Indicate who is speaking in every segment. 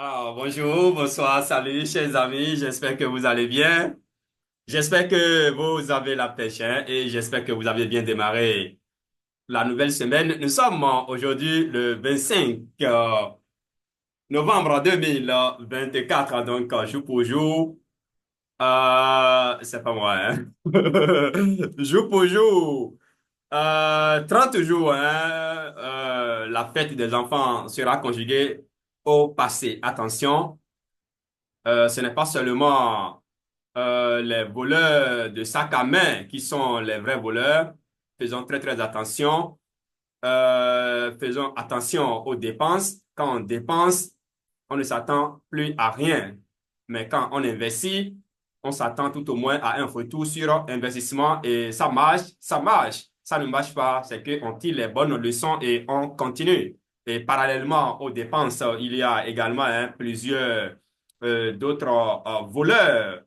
Speaker 1: Alors, bonjour, bonsoir, salut, chers amis. J'espère que vous allez bien. J'espère que vous avez la pêche, hein, et j'espère que vous avez bien démarré la nouvelle semaine. Nous sommes aujourd'hui le 25 novembre 2024, donc jour pour jour. C'est pas moi, hein. Jour pour jour. 30 jours, hein, la fête des enfants sera conjuguée au passé. Attention. Ce n'est pas seulement les voleurs de sac à main qui sont les vrais voleurs. Faisons très très attention. Faisons attention aux dépenses. Quand on dépense, on ne s'attend plus à rien. Mais quand on investit, on s'attend tout au moins à un retour sur investissement et ça marche, ça marche. Ça ne marche pas, c'est qu'on tire les bonnes leçons et on continue. Et parallèlement aux dépenses, il y a également plusieurs d'autres voleurs,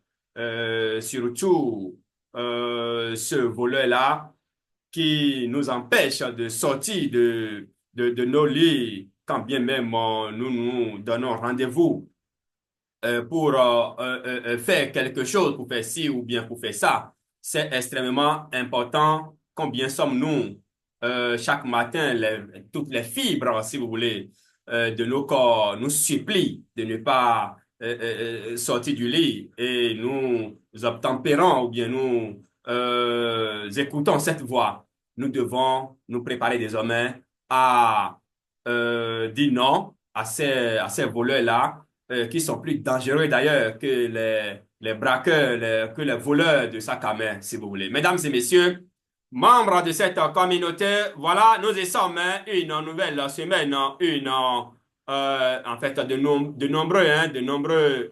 Speaker 1: surtout ce voleur-là qui nous empêche de sortir de nos lits, quand bien même nous nous donnons rendez-vous pour faire quelque chose, pour faire ci ou bien pour faire ça. C'est extrêmement important. Combien sommes-nous chaque matin, toutes les fibres, si vous voulez, de nos corps nous supplient de ne pas sortir du lit et nous obtempérons ou bien nous écoutons cette voix. Nous devons nous préparer désormais à dire non à ces voleurs-là qui sont plus dangereux d'ailleurs que les braqueurs, que les voleurs de sac à main, si vous voulez. Mesdames et messieurs, membres de cette communauté, voilà, nous y sommes, hein, une nouvelle semaine, en fait, de nombreux,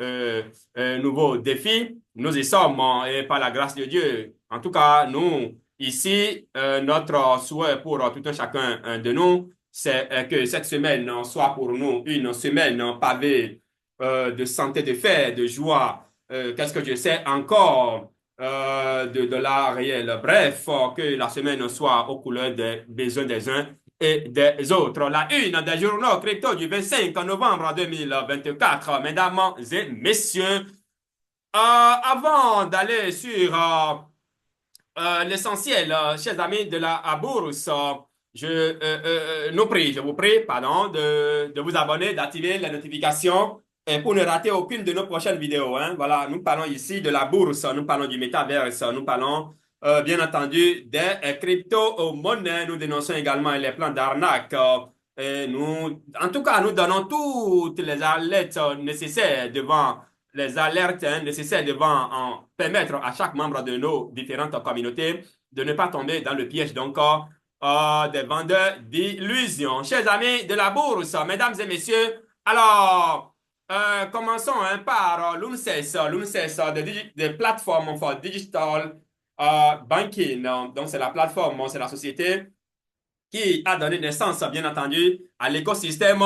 Speaker 1: nouveaux défis. Nous y sommes, et par la grâce de Dieu. En tout cas, nous, ici, notre souhait pour tout un chacun de nous, c'est que cette semaine soit pour nous une semaine pavée de santé, de fer, de joie, qu'est-ce que je sais encore de l'art réel. Bref, que la semaine soit aux couleurs des besoins des uns et des autres. La une des journaux crypto du 25 novembre 2024, mesdames et messieurs. Avant d'aller sur l'essentiel, chers amis de la bourse, je vous prie, pardon, de vous abonner, d'activer les notifications et pour ne rater aucune de nos prochaines vidéos. Hein. Voilà, nous parlons ici de la bourse, nous parlons du métaverse, nous parlons bien entendu des crypto-monnaies. Nous dénonçons également les plans d'arnaque. Et nous, en tout cas, nous donnons toutes les alertes nécessaires devant les alertes nécessaires devant en permettre à chaque membre de nos différentes communautés de ne pas tomber dans le piège donc des vendeurs d'illusions. Chers amis de la bourse, mesdames et messieurs, alors commençons par l'UNCES, de plateforme for digital banking. Donc c'est la plateforme, c'est la société qui a donné naissance, bien entendu, à l'écosystème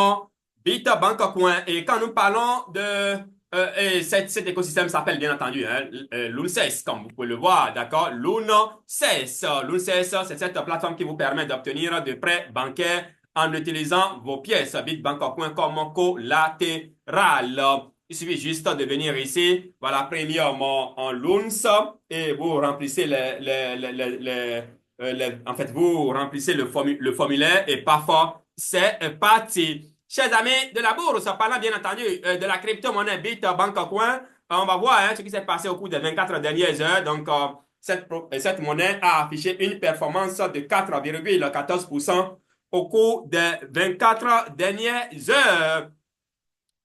Speaker 1: BitBank Coin. Et quand nous parlons de... et cet écosystème s'appelle bien entendu l'UNCES, comme vous pouvez le voir, d'accord? L'UNCES. L'UNCES, c'est cette plateforme qui vous permet d'obtenir des prêts bancaires en utilisant vos pièces BitBank Coin comme collatéral. Il suffit juste de venir ici, voilà, premium en LUNS, et vous remplissez en fait, vous remplissez le formulaire et parfois, c'est parti. Chers amis de la bourse, parlant bien entendu de la crypto-monnaie BitBank Coin, on va voir ce qui s'est passé au cours des 24 dernières heures. Donc, cette monnaie a affiché une performance de 4,14% au cours des 24 dernières heures.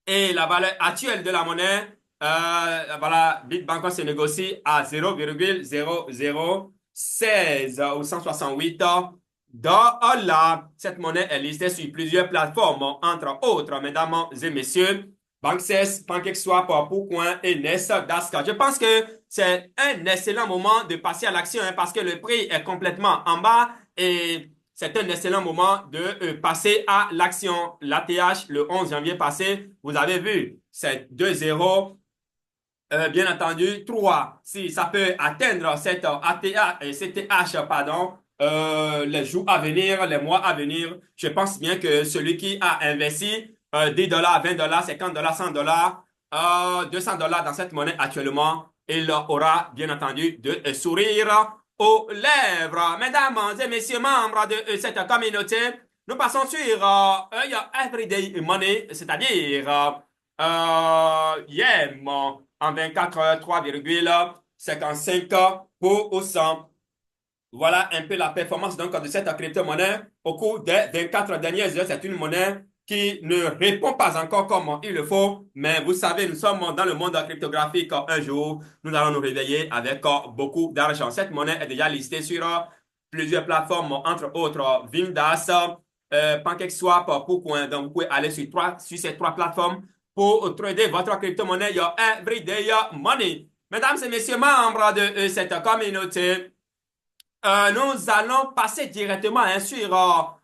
Speaker 1: Et la valeur actuelle de la monnaie, voilà, Bitbank se négocie à 0,0016 ou 168 dollars. Cette monnaie est listée sur plusieurs plateformes, entre autres, mesdames et messieurs, Banksess, PancakeSwap, Pourcoin et Nest-Dask. Je pense que c'est un excellent moment de passer à l'action parce que le prix est complètement en bas et c'est un excellent moment de passer à l'action. L'ATH, le 11 janvier passé, vous avez vu, c'est 2-0. Bien entendu, 3. Si ça peut atteindre cette CTH, pardon, les jours à venir, les mois à venir, je pense bien que celui qui a investi 10 $, 20 $, 50 $, 100 $, $200 dans cette monnaie actuellement, il aura bien entendu de sourire aux lèvres. Mesdames et messieurs membres de cette communauté, nous passons sur Everyday Money, c'est-à-dire YEM en 24 heures, 3,55%. Voilà un peu la performance donc de cette crypto-monnaie au cours des 24 dernières heures. C'est une monnaie qui ne répond pas encore comme il le faut, mais vous savez, nous sommes dans le monde cryptographique. Un jour, nous allons nous réveiller avec beaucoup d'argent. Cette monnaie est déjà listée sur plusieurs plateformes, entre autres Vindas, PancakeSwap, Pourcoin. Donc, vous pouvez aller sur ces trois plateformes pour trader votre crypto-monnaie, your everyday money. Mesdames et messieurs, membres de cette communauté, nous allons passer directement sur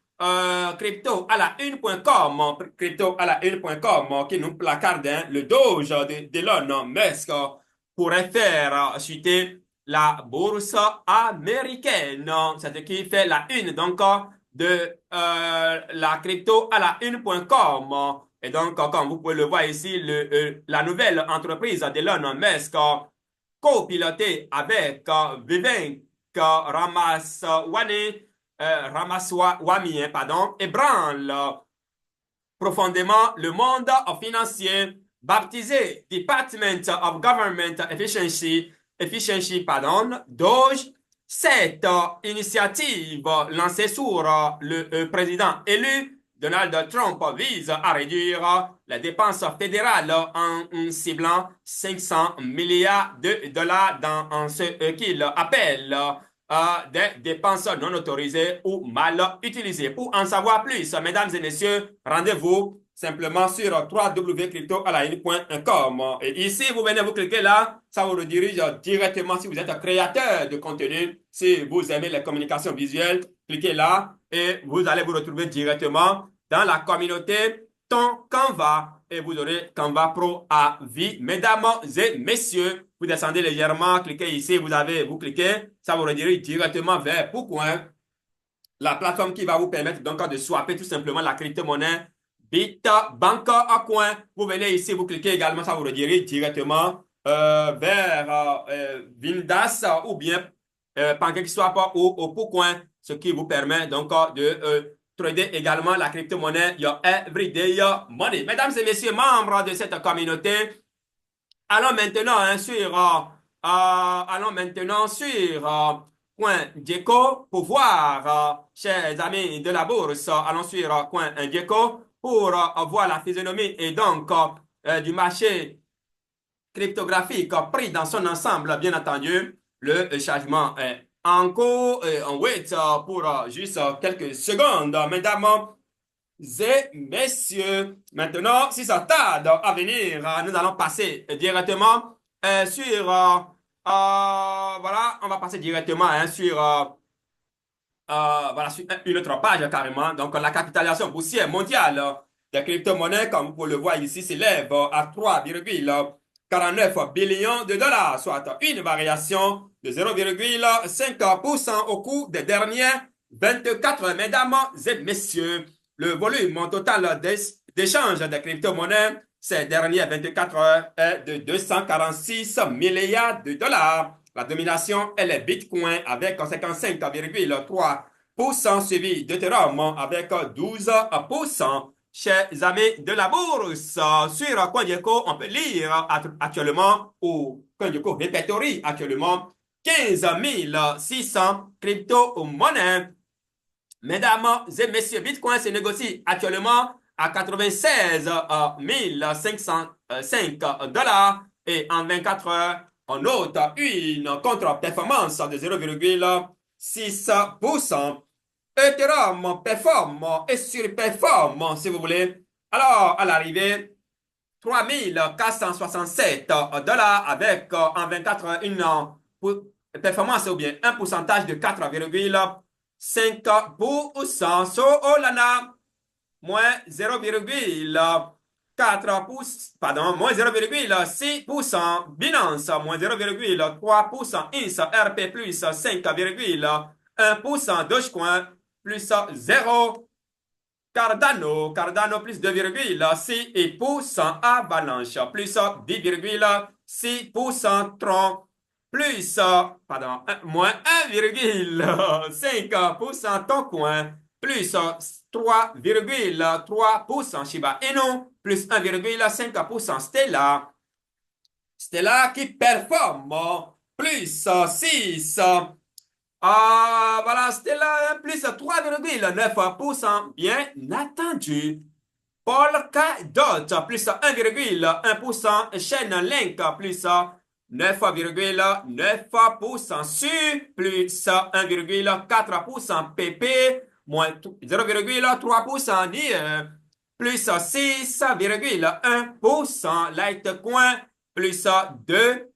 Speaker 1: crypto à la une.com, crypto à la une.com qui nous placarde le Doge d'Elon Musk pourrait faire chuter la bourse américaine. C'est ce qui fait la une donc de la crypto à la une.com. Et donc, comme vous pouvez le voir ici, la nouvelle entreprise d'Elon Musk, copilotée avec Vivek Ramaswamy, pardon, ébranle profondément le monde financier, baptisé Department of Government Efficiency, pardon, DOGE. Cette initiative lancée sur le président élu Donald Trump vise à réduire les dépenses fédérales en ciblant 500 milliards de dollars dans ce qu'il appelle des dépenses non autorisées ou mal utilisées. Pour en savoir plus, mesdames et messieurs, rendez-vous simplement sur www.cryptoalain.com. Et ici, vous venez vous cliquer là, ça vous redirige directement si vous êtes un créateur de contenu, si vous aimez les communications visuelles, cliquez là et vous allez vous retrouver directement dans la communauté Ton Canva et vous aurez Canva Pro à vie. Mesdames et messieurs, vous descendez légèrement, cliquez ici, vous cliquez, ça vous redirige directement vers Pourcoin, la plateforme qui va vous permettre donc de swapper tout simplement la crypto-monnaie Bitbank à coin. Vous venez ici, vous cliquez également, ça vous redirige directement vers Vindas ou bien PancakeSwap ou au Pourcoin, ce qui vous permet donc de trader également la crypto-monnaie Your Everyday Money. Mesdames et messieurs, membres de cette communauté, allons maintenant CoinGecko pour voir, chers amis de la bourse, allons sur CoinGecko pour voir la physionomie et donc du marché cryptographique pris dans son ensemble, bien entendu. Le changement est en cours et on wait pour juste quelques secondes, mesdames et messieurs. Maintenant, si ça tarde à venir, nous allons passer directement voilà, on va passer directement voilà, sur une autre page carrément. Donc, la capitalisation boursière mondiale des crypto-monnaies, comme vous pouvez le voir ici, s'élève à 3,49 billions de dollars, soit une variation de 0,5% au cours des dernières 24 heures. Mesdames et messieurs, le volume total d'échange des crypto-monnaies ces dernières 24 heures est de 246 milliards de dollars. La domination est le Bitcoin avec 55,3%, suivi d'Ethereum avec 12%. Chers amis de la bourse, sur CoinGecko, on peut lire actuellement, ou CoinGecko répertorie actuellement 15 600 crypto-monnaies. Mesdames et messieurs, Bitcoin se négocie actuellement à 96 505 dollars et en 24 heures, on note une contre-performance de 0,6%. Ethereum performe et surperforme, si vous voulez. Alors, à l'arrivée, 3467 dollars avec en 24 heures une performance ou bien un pourcentage de 4,5%. So, Olana, moins 0,4%, pardon, moins 0,6%, Binance, moins 0,3%, INS, RP, plus 5,1%, Dogecoin, plus Cardano, Cardano plus 2,6% Avalanche, plus 10,6% Tron, plus, pardon, moins 1,5% Toncoin, plus 3,3% Shiba Inu, plus 1,5% Stella. Stella qui performe plus 6. Voilà, Stella plus 3,9%. Bien attendu. Polkadot plus 1,1%. Chainlink plus 9,9%. Su plus 1,4%. PP moins 0,3%. NIR plus 6,1%. Litecoin plus 2%.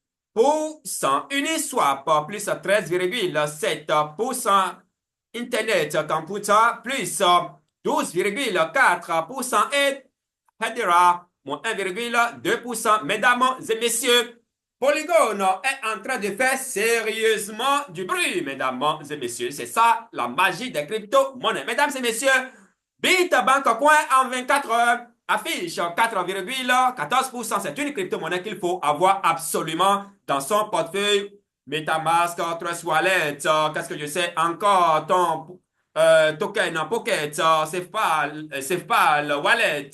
Speaker 1: Uniswap plus 13,7%. Internet Computer plus 12,4%. Et Hedera moins 1,2%. Mesdames et messieurs, Polygon est en train de faire sérieusement du bruit, mesdames et messieurs. C'est ça la magie des crypto-monnaies. Mesdames et messieurs, Bitbank Coin en 24 heures affiche 4,14%. C'est une crypto-monnaie qu'il faut avoir absolument dans son portefeuille. MetaMask, Trust Wallet, qu'est-ce que je sais encore? Ton token Pocket, Safepal Wallet,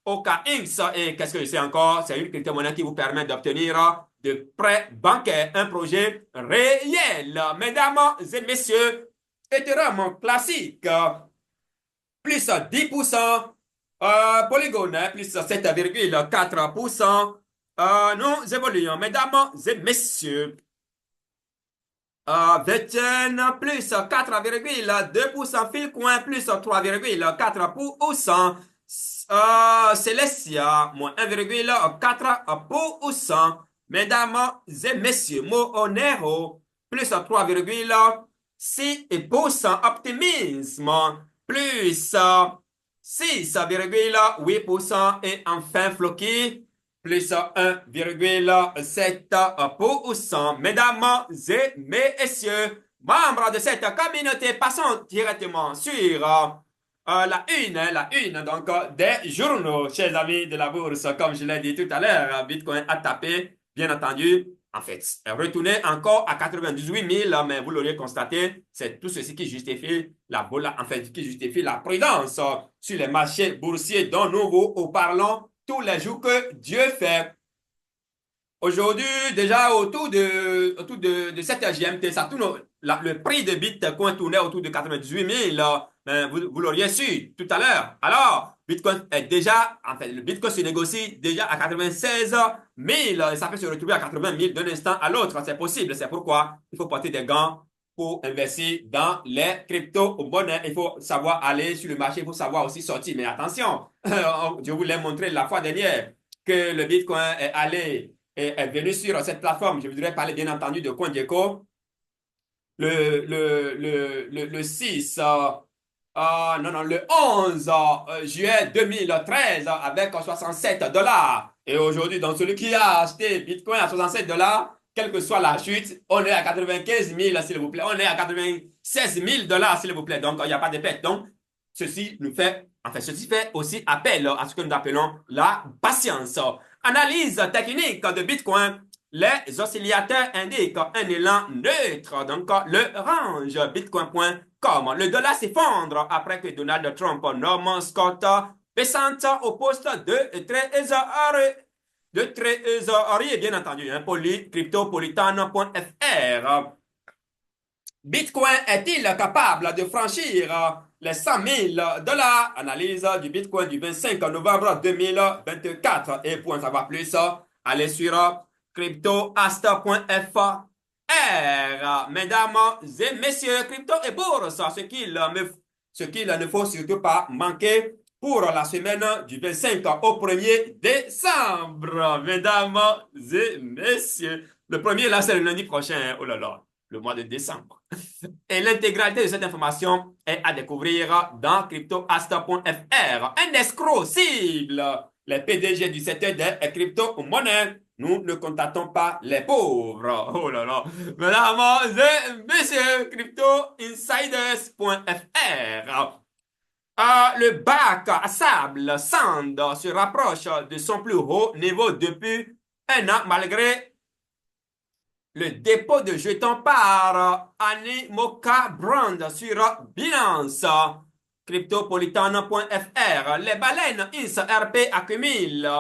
Speaker 1: OKX, et qu'est-ce que je sais encore? C'est une crypto-monnaie qui vous permet d'obtenir de prêts bancaires, un projet réel. Mesdames et messieurs, Ethereum classique, plus 10%. Polygon, plus 7,4%. Nous évoluons, mesdames et messieurs. Vetchen, plus 4,2%. Philcoin, plus 3,4%. Celestia, moins 1,4%. Mesdames et messieurs, Monero, plus 3,6%. Optimisme, plus 6,8%. Et enfin, Floki, plus 1,7%. Mesdames et messieurs, membres de cette communauté, passons directement sur la une donc des journaux, chers amis de la bourse. Comme je l'ai dit tout à l'heure, Bitcoin a tapé, bien entendu, en fait, retourné encore à 98 000, mais vous l'auriez constaté, c'est tout ceci qui justifie qui justifie la prudence sur les marchés boursiers dont nous vous parlons tous les jours que Dieu fait. Aujourd'hui, déjà autour de cette GMT, ça tourne, le prix de Bitcoin tournait autour de 98 000. Vous l'auriez su tout à l'heure. Alors, Bitcoin est déjà, en fait, le Bitcoin se négocie déjà à 96 000. Ça peut se retrouver à 80 000 d'un instant à l'autre. C'est possible. C'est pourquoi il faut porter des gants pour investir dans les crypto-monnaies. Il faut savoir aller sur le marché, il faut savoir aussi sortir. Mais attention, je vous l'ai montré la fois dernière que le Bitcoin est venu sur cette plateforme. Je voudrais parler bien entendu de CoinGecko. Le 6, non, le 11 juillet 2013 avec 67 dollars. Et aujourd'hui, donc celui qui a acheté Bitcoin à 67 dollars, quelle que soit la chute, on est à 95 000 s'il vous plaît. On est à 96 000 dollars s'il vous plaît. Donc, il n'y a pas de perte. Donc, ceci fait aussi appel à ce que nous appelons la patience. Analyse technique de Bitcoin. Les oscillateurs indiquent un élan neutre, donc le range bitcoin.com. Le dollar s'effondre après que Donald Trump nomme Scott Bessent au poste de trésorier, bien entendu, hein, cryptopolitan.fr. Bitcoin est-il capable de franchir les 100 000 dollars? Analyse du Bitcoin du 25 novembre 2024. Et pour en savoir plus, allez sur cryptoast.fr. Mesdames et messieurs, crypto et bourse, ce qu'il ne faut surtout pas manquer pour la semaine du 25 au 1er décembre. Mesdames et messieurs, le premier là, c'est le lundi prochain. Oh là là, le mois de décembre. Et l'intégralité de cette information est à découvrir dans cryptoast.fr. Un escroc cible les PDG du secteur des crypto-monnaies. Nous ne contactons pas les pauvres. Oh là là. Mesdames et messieurs, cryptoinsiders.fr. Le bac à sable Sand se rapproche de son plus haut niveau depuis un an malgré le dépôt de jetons par Animoca Brand sur Binance. Cryptopolitan.fr. Les baleines XRP accumulent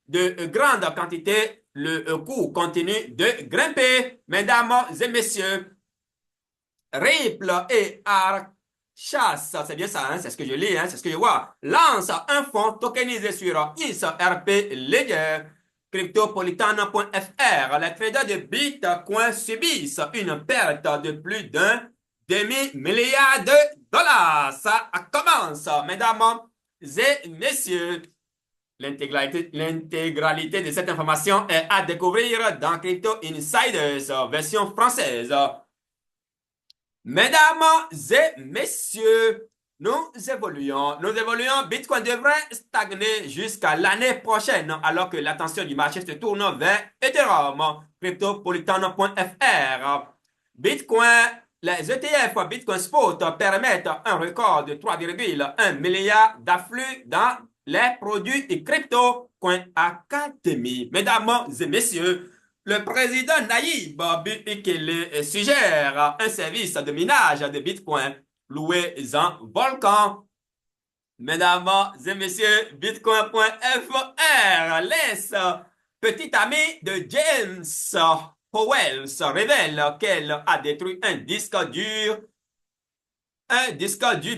Speaker 1: de grandes quantités. Le coût continue de grimper. Mesdames et messieurs, Ripple et Archas, c'est bien ça, hein, c'est ce que je lis, hein, c'est ce que je vois, lance un fonds tokenisé sur XRP Ledger. Cryptopolitan.fr. Les traders de Bitcoin subissent une perte de plus d'un demi-milliard de dollars. Ça commence, mesdames et messieurs. L'intégralité de cette information est à découvrir dans Crypto Insiders, version française. Mesdames et messieurs, nous évoluons. Bitcoin devrait stagner jusqu'à l'année prochaine, alors que l'attention du marché se tourne vers Ethereum. Cryptopolitan.fr. Bitcoin, les ETF Bitcoin Spot permettent un record de 3,1 milliards d'afflux dans les produits et crypto. Coin Academy. Mesdames et messieurs, le président Naïb Bukele suggère un service de minage de Bitcoin loué en volcan. Mesdames et messieurs, Bitcoin.fr laisse petit ami de James Howells révèle qu'elle a détruit un disque dur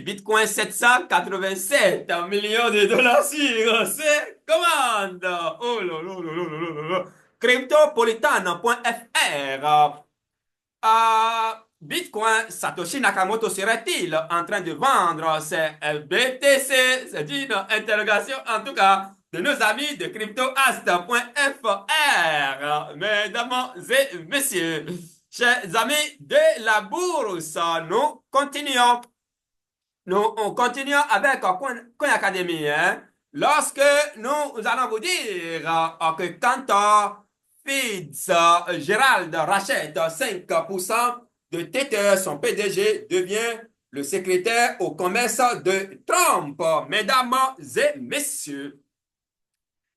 Speaker 1: Bitcoin 787 millions de dollars sur ses commandes. Oh là là là là là là là. Cryptopolitan.fr. Bitcoin, Satoshi Nakamoto serait-il en train de vendre ses BTC? C'est une interrogation en tout cas de nos amis de cryptoast.fr. Mesdames et messieurs, chers amis de la bourse, nous continuons. On continue avec Coin Academy. Hein? Lorsque nous allons vous dire que quand Fitzgerald rachète 5% de Tether, son PDG devient le secrétaire au commerce de Trump. Mesdames et messieurs,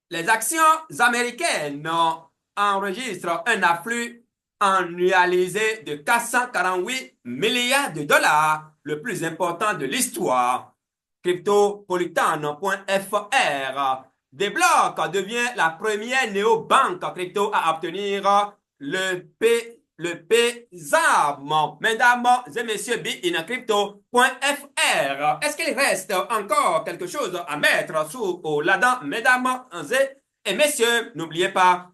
Speaker 1: les actions américaines enregistrent un afflux annualisé de 448 milliards de dollars, le plus important de l'histoire. Cryptopolitan.fr. Débloque devient la première néobanque crypto à obtenir le PZAM. Mesdames et messieurs, BeInCrypto.fr. Est-ce qu'il reste encore quelque chose à mettre sous la dent, mesdames et messieurs? N'oubliez pas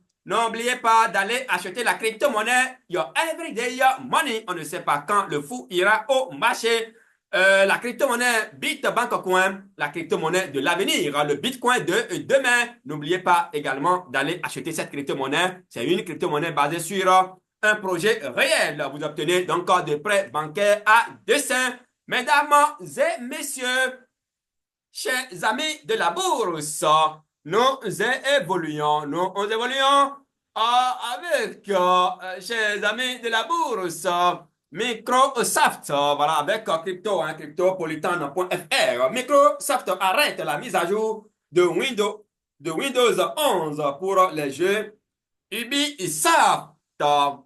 Speaker 1: d'aller acheter la crypto-monnaie, your everyday money. On ne sait pas quand le fou ira au marché. La crypto-monnaie BitBank.coin, la crypto-monnaie de l'avenir, le Bitcoin de demain. N'oubliez pas également d'aller acheter cette crypto-monnaie. C'est une crypto-monnaie basée sur un projet réel. Vous obtenez donc des prêts bancaires à dessein. Mesdames et messieurs, chers amis de la bourse, nous évoluons avec, chers amis de la bourse, Microsoft, voilà, avec cryptopolitan.fr. Microsoft arrête la mise à jour de Windows 11 pour les jeux Ubisoft.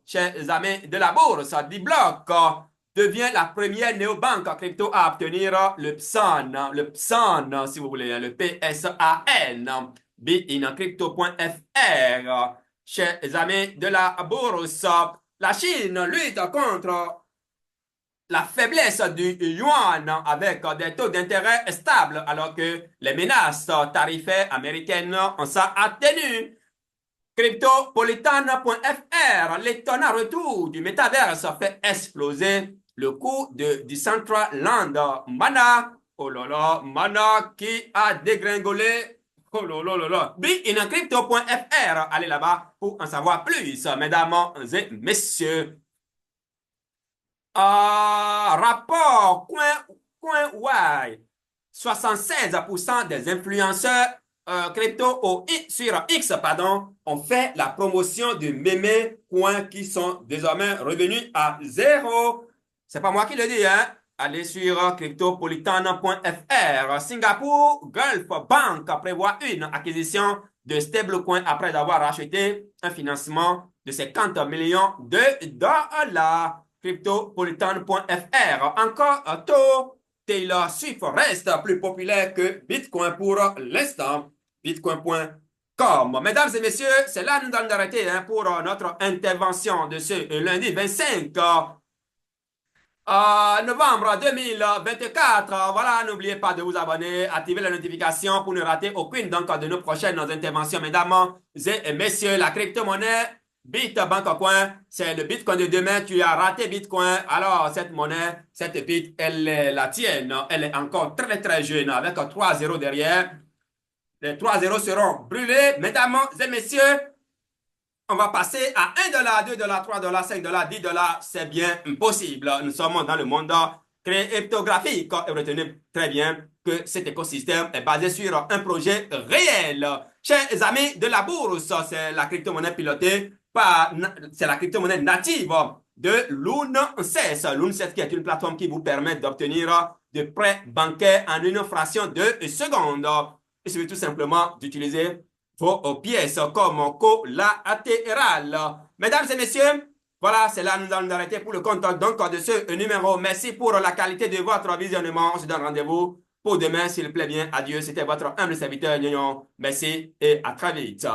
Speaker 1: Chers amis de la bourse, D-Block devient la première néobanque crypto à obtenir le PSAN, si vous voulez, le PSAN, BeInCrypto.fr. Chers amis de la bourse, la Chine lutte contre la faiblesse du yuan avec des taux d'intérêt stables alors que les menaces tarifaires américaines ont ça atténué. Cryptopolitan.fr, l'étonnant retour du métaverse fait exploser le cours de Decentraland. Mana, oh là là, Mana qui a dégringolé. Oh là là là là. BeInCrypto.fr, allez là-bas pour en savoir plus, mesdames et messieurs. Rapport CoinY, 76% des influenceurs crypto sur X, pardon, ont fait la promotion de mémés coins qui sont désormais revenus à zéro. C'est pas moi qui le dis, hein. allez sur cryptopolitan.fr. Singapour Gulf Bank prévoit une acquisition de stablecoin après avoir racheté un financement de 50 millions de dollars. Cryptopolitan.fr. Encore tôt, Taylor Swift reste plus populaire que Bitcoin pour l'instant. Bitcoin.com. Mesdames et messieurs, c'est là que nous allons arrêter pour notre intervention de ce lundi 25 novembre 2024. Voilà, n'oubliez pas de vous abonner, activer les notifications pour ne rater aucune donc, de nos prochaines interventions. Mesdames et messieurs, la crypto-monnaie Bitcoin, c'est le Bitcoin de demain. Tu as raté Bitcoin. Alors, cette monnaie, cette bit, elle est la tienne. Elle est encore très, très jeune avec 3 zéros derrière. Les 3 zéros seront brûlés. Mesdames et messieurs, on va passer à 1 $, 2 $, 3 $, 5 $, 10 $. C'est bien possible. Nous sommes dans le monde cryptographique. Et retenez très bien que cet écosystème est basé sur un projet réel. Chers amis de la bourse, c'est la crypto-monnaie pilotée par, c'est la crypto-monnaie native de Loon6. Loon6 qui est une plateforme qui vous permet d'obtenir des prêts bancaires en une fraction de seconde. Il suffit tout simplement d'utiliser vos pièces comme collatéral. Mesdames et messieurs, voilà, c'est là nous allons nous arrêter pour le compte donc de ce numéro. Merci pour la qualité de votre visionnement. On se donne rendez-vous pour demain, s'il plaît bien. Adieu, c'était votre humble serviteur, Nyon. Merci et à très vite.